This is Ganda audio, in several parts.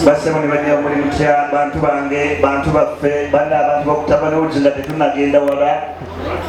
Basema nibajja muri mutya bantu bange bantu baffe banda abantu bakutaba n'obuzinda tetunagenda wala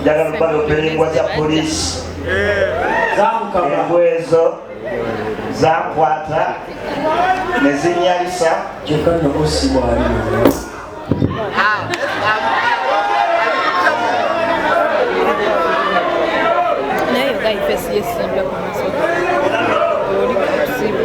njagala balo pelengwa za polisi ezo zankwata ne zinyalisa kyokka nobosi bwali naye gayifesi yesimba ku masoko oli kutusimba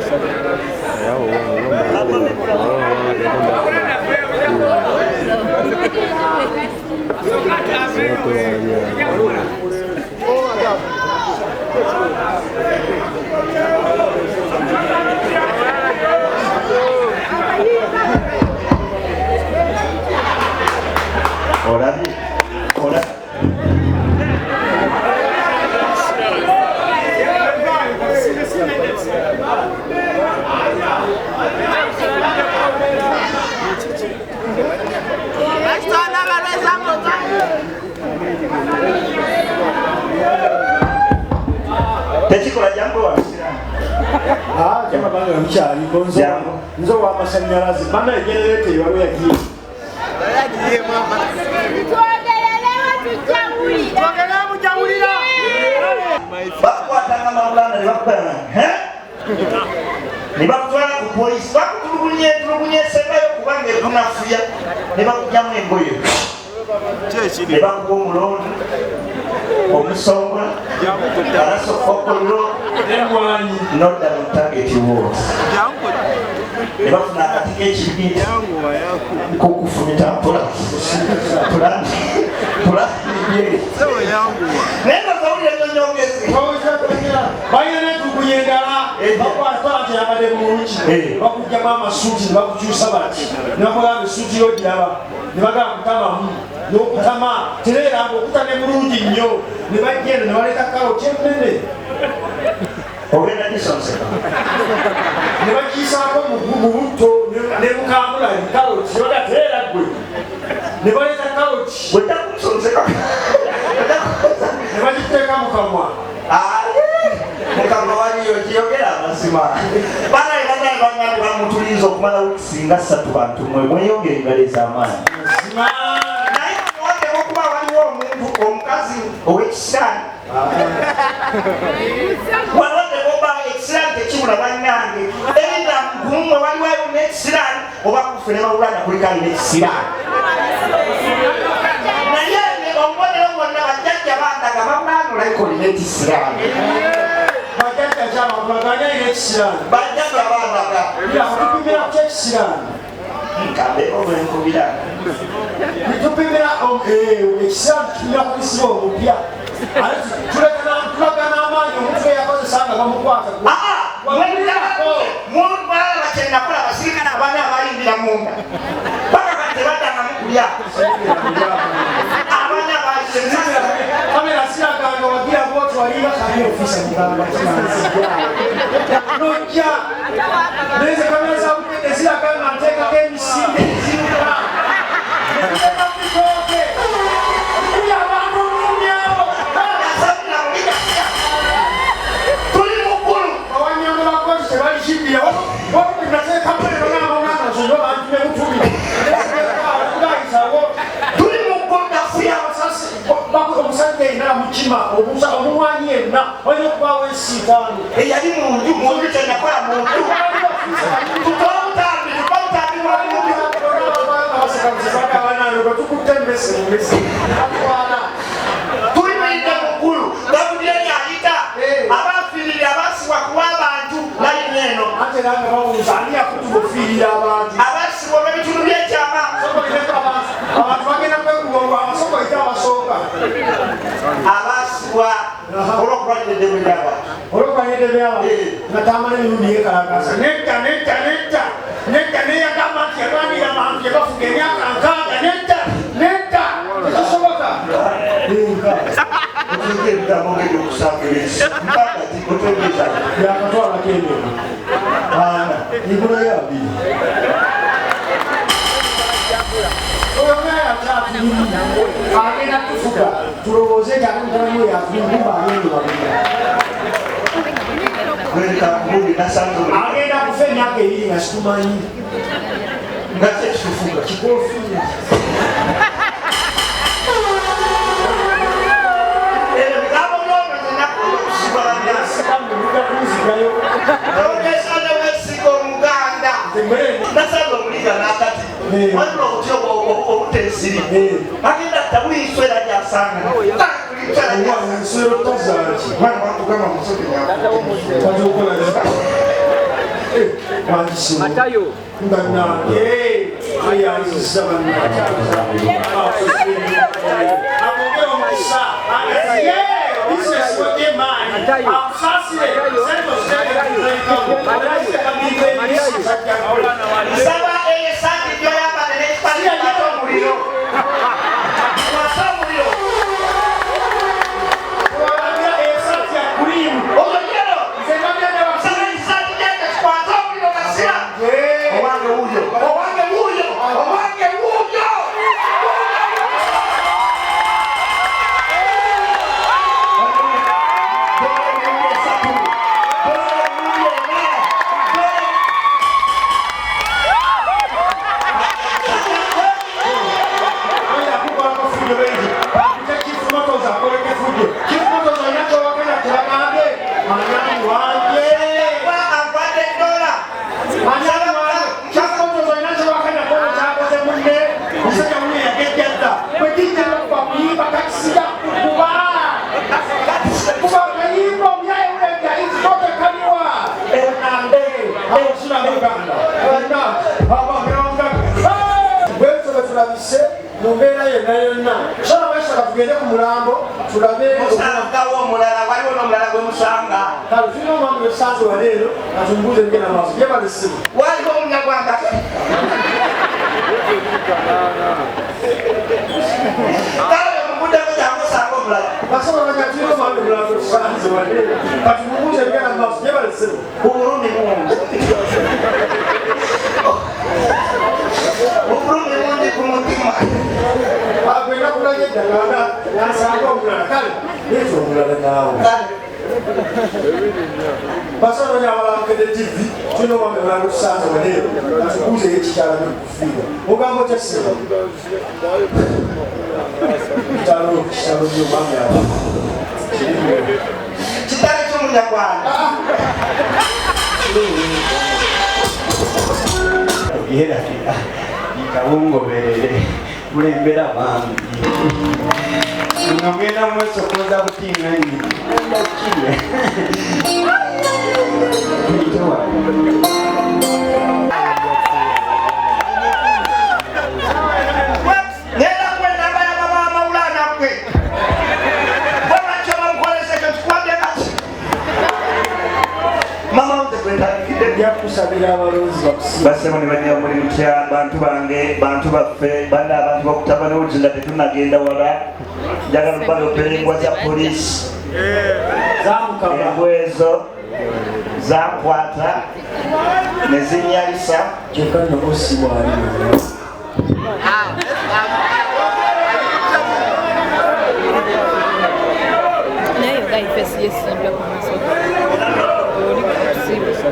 Techikola jambo wasira. Kama banga mchali konzo. Nzo wa mashanyarazi. Banda generator wale yagiye. Yagiye mama. Tuogelea mjangulira. Bakwata kama mulana ni bakwana. Ni bakutwala ku police. Bakutulubunye sebayo kubange tunafuya. Ne bakujjamu emboyo. Ne bakuba omulondo. Omusonga arasokokolero emwanyi nodda mu target wars nebafuna akati k'ekibinti kokufumita mpola naye nozawulire nyonyongezi bayina netuguye endala bakwata nti yabadde bulungi bakugjamu amasuuti ne bakukyusa bati nebakugamba esuuti yogiraba ne bagamba kutamamu n'okutama tereera ng'okutane bulungi nnyo ne bajjenda ne baleeta karoti ennene ogenda kisonseka ne bakiyisaako mu butto ne mukambula karoti oga tereera gwe ne baleeta karoti bwetakusonseka ne bagiteeka mu kamwa mukama waliyo kiyogera amazima banaye bangani bamutuliza okumala wiiki nga 3 bantu mwe mweyongere engalo ez'amaanyi naye muwate okuba waliwo omuntu omukazi ow'ekisiraani walwadde boba ekisiraani tekibula bannange era mumwe waliwayo n'ekisiraani oba kufe ne bawulana kulikali n'ekisiraani naye omubonero bonna bajjajja bandaga bamulana olayikolina ekisiraani bajjajja kyama baganya n'ekisiraani bajjajja bandaga tupimira ku ekisiraani nkambe obwenkubira tupimira ekisiraani tukimira ku isibo omupya tulaga n'amaanyi omuntu eyakozesa nga bamukwata mulala kyendakola abasirikale abaana abayimbira munda bakaka tebaddangamu kulya abaana kamera siraganga wagira bwoti waliba kali ofisa mugamba nojja neze kamera zabukende ziraganga nteekako emisinde eziruka neteeka kubitooke kuli abantu omumyawo tuli mukulu abanyongo bakozi tebalikimbira nateekamuleero naabonanazoba bantu bemutumi gayisawo tuli mukulu nafuya omusajja yenna mukima omumwanyi yenna olina okubaawo ensiitaano eyali munju kyenakola muntu tutobutambi tukutte emmese mumesi tuli muyita mukulu gabudyeri ayita abafiirira abasibwa kuba abantu layini eno ate nange bawuza ani yakutuba ofiirira abantu abasibwa olw'ebitundu byekyama abantu bagenda kwekugonga amasoko ite abasooka soka. Abaswa olokubanye debyaba. Olokubanye debyaba. Natamale birudiye kalakasa. Netta neya kama kyabani ya mamye bafugenya kankaga netta. Soka. Ukigenda mongezi kusafirisa. Mpaka tikotongeza. Ya katwala kende. Nikulo yabi. Agenda kufuga tulowoze kyakutalamu yafunguba agenda kufa emyaka ebiri nga situmanyi nga kyekitufuga kikofiire nasanga omuliga nakati waliwo okutya obutensiri agenda tabuyiswera gyasanga nswero tazaki bakugamba Matayo mumbeera yonna yonna sola bwesala tugende ku mulambo tulabemusangawo omulala waliwo n'omulala gwe musanga kale tulina omwami wetusanze waleero atumbuuze ngenda maaso yebalesimu waliwo omunyagwanda kale omubuddeko kyangosanga omulala basobola banya tulina omwami omulala gwe tusanze waleero katumbuuze ngenda maaso yebalesimu ubulumi mungi ubulumi mungi ku mutima agenda kulanya eddagala nasanga omulala kale yeeta omulala naawe basobola abalamukede tv tulina omwami omulala tusanze waleero katubuuze ekikyalamu kufiira mugambo kyasiba kitalo nyo omwami aba kitale ky'omunyarwanda era ikawungoberere kulembera bangi ngagenda mwesokoza butinganyi kile nenda kwenda baya baba maulana kwe baba choma mkolese kachukwaje kati mama utekwenda byakusabira abalonzi basema ne bajja muri mutya bantu bange bantu baffe banda abantu bakutaba n'obuzinga tetunagenda wala njagala balo pelengwa za polisi engwezo zakwata ne zinyalisa kyokka nobosi bwaliwo naye gayifesi yesimba ku masoko oli kusibusa